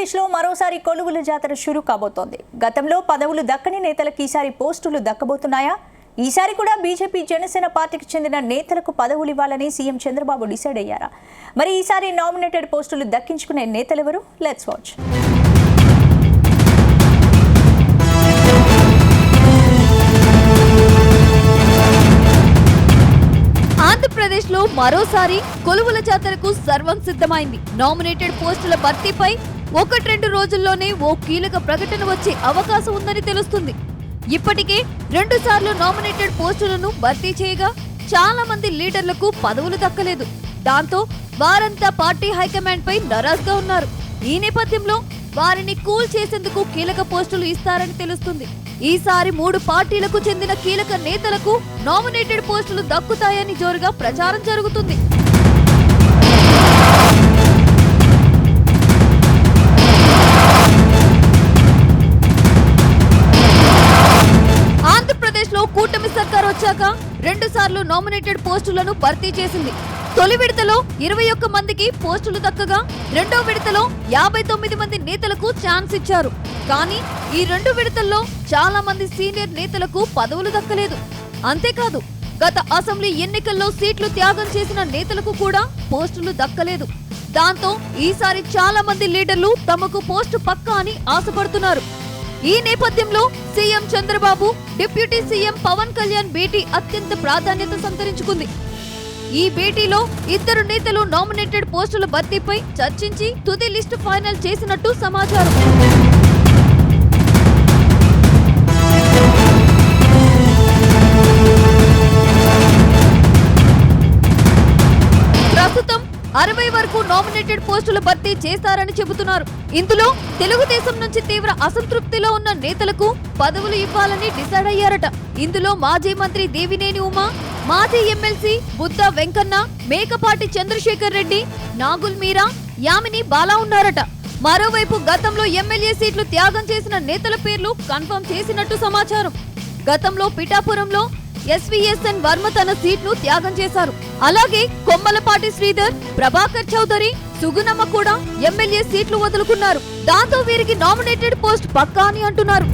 ఆంధ్రప్రదేశ్లో మరోసారి కొలువుల జాతర షురూ కాబోతోంది. గతంలో పదవులు దక్కని నేతలకు ఈసారి పోస్టులు దక్కబోతున్నాయా? ఈసారి కూడా బీజేపీ జనసేన పార్టీకి చెందిన నేతలకు పదవులు ఇవ్వాలని సీఎం చంద్రబాబు డిసైడ్ అయ్యారా? మరి ఈసారి నామినేటెడ్ పోస్టులు దక్కించుకునే నేతలెవరు? Let's watch. ఆంధ్రప్రదేశ్లో మరోసారి కొలువుల జాతరకు సర్వం సిద్ధమైంది. నామినేటెడ్ పోస్టుల భర్తీపై 1-2 రోజుల్లోనే ఓ కీలక ప్రకటన వచ్చే అవకాశం ఉందని తెలుస్తుంది. ఇప్పటికే 2 సార్లు నామినేటెడ్ పోస్టులను భర్తీ చేయగా చాలా మంది లీడర్లకు పదవులు దక్కలేదు. దాంతో వారంతా పార్టీ హైకమాండ్ పై నారాజ్గా ఉన్నారు. ఈ నేపథ్యంలో వారిని కూల్ చేసేందుకు కీలక పోస్టులు ఇస్తారని తెలుస్తుంది. ఈసారి 3 పార్టీలకు చెందిన కీలక నేతలకు నామినేటెడ్ పోస్టులు దక్కుతాయని జోరుగా ప్రచారం జరుగుతుంది. ఆంధ్రప్రదేశ్లో కూటమి సర్కార్ వచ్చాక 2 సార్లు నామినేటెడ్ పోస్టులను భర్తీ చేసింది. తొలి విడతలో 21 మందికి పోస్టులు దక్కగా రెండో విడతలో 59 మంది నేతలకు ఛాన్స్ ఇచ్చారు. కానీ ఈ 2 విడతల్లో చాలా మంది సీనియర్ నేతలకు పదవులు దక్కలేదు. అంతేకాదు గత అసెంబ్లీ ఎన్నికల్లో సీట్లు త్యాగం చేసిన నేతలకు కూడా పోస్టులు దక్కలేదు. దాంతో ఈసారి చాలా మంది లీడర్లు తమకు పోస్టు పక్కా అని ఆశపడుతున్నారు. ఈ నేపథ్యంలో CM Chandrababu, deputy CM Pawan Kalyan భేటీ అత్యంత ప్రాధాన్యత సంతరించుకుంది. ఈ భేటీలో 2 నేతలు నామినేటెడ్ పోస్టుల భర్తీపై చర్చించి తుది లిస్టు ఫైనల్ చేసినట్టు సమాచారం. ప్రస్తుతం 60 వరకు నామినేటెడ్ పోస్టుల భర్తీ చేస్తారని చెబుతున్నారు. ఇందులో తెలుగుదేశం నుంచి తీవ్ర అసంతృప్తిలో ఉన్న నేతలకు పదవులు ఇవ్వాలని డిసైడ్ అయ్యారట. ఇందులో మాజీ మంత్రి దేవినేని ఉమా, మాజీ ఎమ్మెల్సీ బుద్ధ వెంకన్న, మేకపాటి చంద్రశేఖర్ రెడ్డి, నాగుల్ మీరా, యామిని బాలా ఉన్నారట. మరోవైపు గతంలో ఎమ్మెల్యే సీట్లు త్యాగం చేసిన నేతల పేర్లు కన్ఫర్మ్ చేసినట్టు సమాచారం. గతంలో పిఠాపురంలో ఎస్వీఎస్ఎన్ వర్మ తన సీట్ను త్యాగం చేశారు. అలాగే కొమ్మలపాటి శ్రీధర్, ప్రభాకర్ చౌదరి, సుగుణమ్మ కూడా ఎమ్మెల్యే సీట్లు వదులుకున్నారు. దాంతో వీరికి నామినేటెడ్ పోస్ట్ పక్కా అని అంటున్నారు.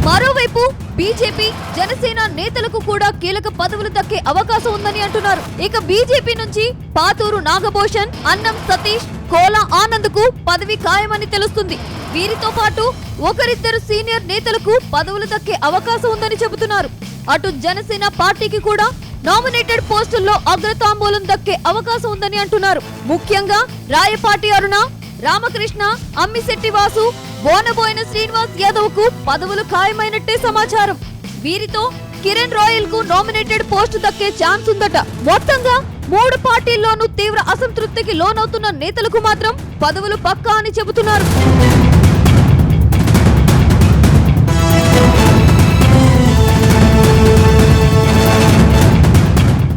మరోవైపు బీజేపీ, జనసేన నేతలకు కూడా కీలక పదవులు దక్కే అవకాశం ఉందని అంటున్నారు. ఇక బీజేపీ నుంచి పాతూరు నాగభూషణ్, అన్నం సతీష్, కోలా ఆనంద్ కు పదవి ఖాయమని తెలుస్తుంది. వీరితో పాటు 1-2 సీనియర్ నేతలకు పదవులు దక్కే అవకాశం ఉందని చెబుతున్నారు. అటు జనసేన పార్టీకి కూడా నామినేటెడ్ పోస్టుల్లో అగ్రతాంబూలం దక్కే అవకాశం ఉందని అంటున్నారు. ముఖ్యంగా రాయపాటి అరుణ, రామకృష్ణ, అమ్మిశెట్టి వాసు, బోనబోయిన శ్రీనివాస్ యాదవ్ కు పదవులు ఖాయమైనట్టే సమాచారం. వీరితో కిరణ్ రాయల్ కు నామినేటెడ్ పోస్టు దక్కే ఛాన్స్ ఉందట. మొత్తంగా 3 పార్టీల్లోనూ తీవ్ర అసంతృప్తికి లోనవుతున్న నేతలకు మాత్రం పదవులు పక్కా అని చెబుతున్నారు.